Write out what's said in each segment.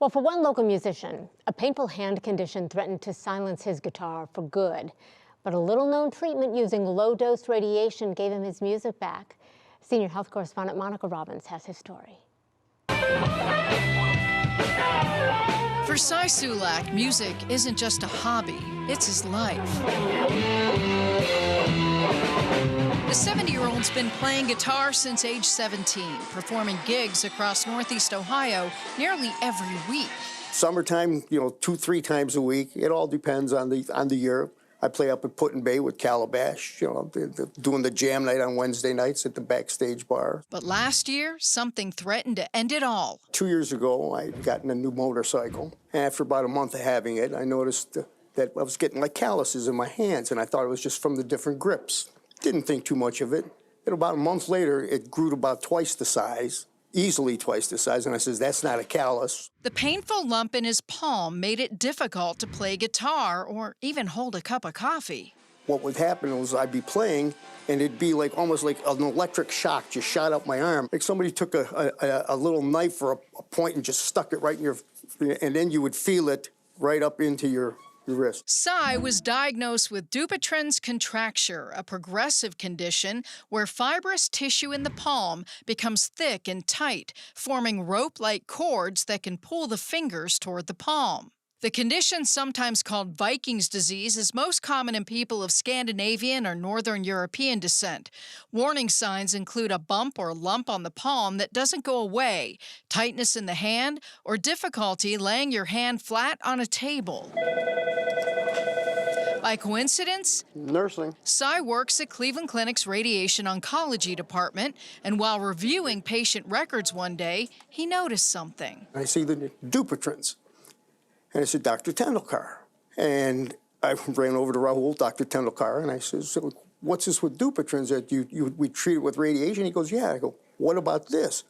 Well, for one local musician, a painful hand condition threatened to silence his guitar for good. But a little-known treatment using low-dose radiation gave him his music back. Senior health correspondent Monica Robbins has his story. For Cy Sulak, music isn't just a hobby, it's his life. The 70-year-old's been playing guitar since age 17, performing gigs across Northeast Ohio nearly every week. Summertime, 2-3 times a week. It all depends on the year. I play up at Put-in-Bay with Calabash, doing the jam night on Wednesday nights at the backstage bar. But last year, something threatened to end it all. 2 years ago, I had gotten a new motorcycle. And after about a month of having it, I noticed that I was getting like calluses in my hands, and I thought it was just from the different grips. Didn't think too much of it. And about a month later, it grew to about twice the size. Easily twice the size, and I says, that's not a callus. The painful lump in his palm made it difficult to play guitar or even hold a cup of coffee. What would happen was I'd be playing, and it'd be like almost like an electric shock just shot up my arm. Like somebody took a little knife or a point and just stuck it right in your, and then you would feel it right up into your wrist. Cy was diagnosed with Dupuytren's contracture, a progressive condition where fibrous tissue in the palm becomes thick and tight, forming rope-like cords that can pull the fingers toward the palm. The condition, sometimes called Viking's disease, is most common in people of Scandinavian or Northern European descent. Warning signs include a bump or lump on the palm that doesn't go away, tightness in the hand, or difficulty laying your hand flat on a table. By coincidence? Nursing. Cy works at Cleveland Clinic's radiation oncology department, and while reviewing patient records one day, he noticed something. I see the Dupuytren's, and I said, Dr. Tendulkar. And I ran over to Rahul, Dr. Tendulkar, and I said, so what's this with Dupuytren's that we treat it with radiation? He goes, yeah. I go, what about this?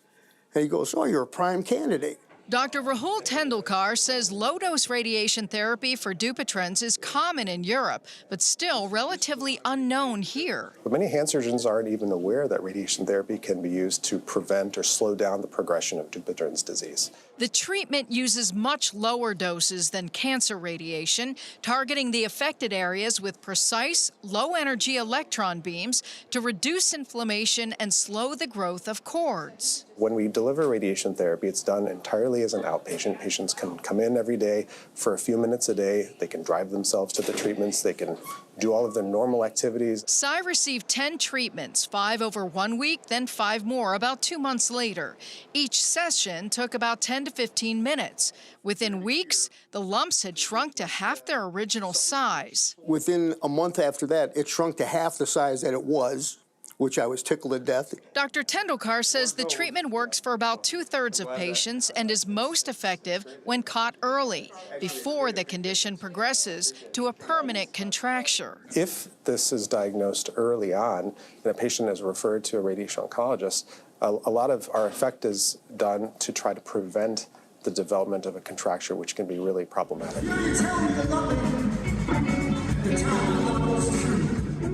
And he goes, oh, you're a prime candidate. Dr. Rahul Tendulkar says low-dose radiation therapy for Dupuytren's is common in Europe, but still relatively unknown here. But many hand surgeons aren't even aware that radiation therapy can be used to prevent or slow down the progression of Dupuytren's disease. The treatment uses much lower doses than cancer radiation, targeting the affected areas with precise, low-energy electron beams to reduce inflammation and slow the growth of cords. When we deliver radiation therapy, it's done entirely as an outpatient. Patients can come in every day for a few minutes a day. They can drive themselves to the treatments. They can do all of their normal activities. Cy received 10 treatments, 5 over 1 week, then 5 more about 2 months later. Each session took about 10 to 15 minutes. Within weeks, the lumps had shrunk to half their original size. Within a month after that, it shrunk to half the size that it was, which I was tickled to death. Dr. Tendulkar says the treatment works for about 2/3 of patients and is most effective when caught early, before the condition progresses to a permanent contracture. If this is diagnosed early on and a patient is referred to a radiation oncologist, a lot of our effect is done to try to prevent the development of a contracture, which can be really problematic.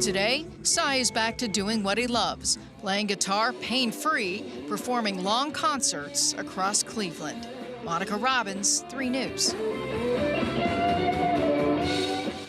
Today, Cy is back to doing what he loves, playing guitar pain-free, performing long concerts across Cleveland. Monica Robbins, 3 News.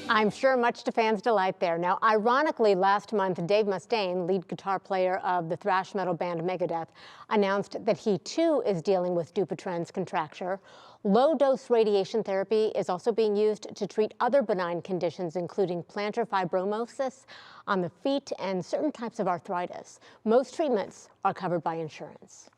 I'm sure much to fans' delight there. Now, ironically, last month, Dave Mustaine, lead guitar player of the thrash metal band Megadeth, announced that he too is dealing with Dupuytren's contracture. Low-dose radiation therapy is also being used to treat other benign conditions, including plantar fibrosis on the feet and certain types of arthritis. Most treatments are covered by insurance.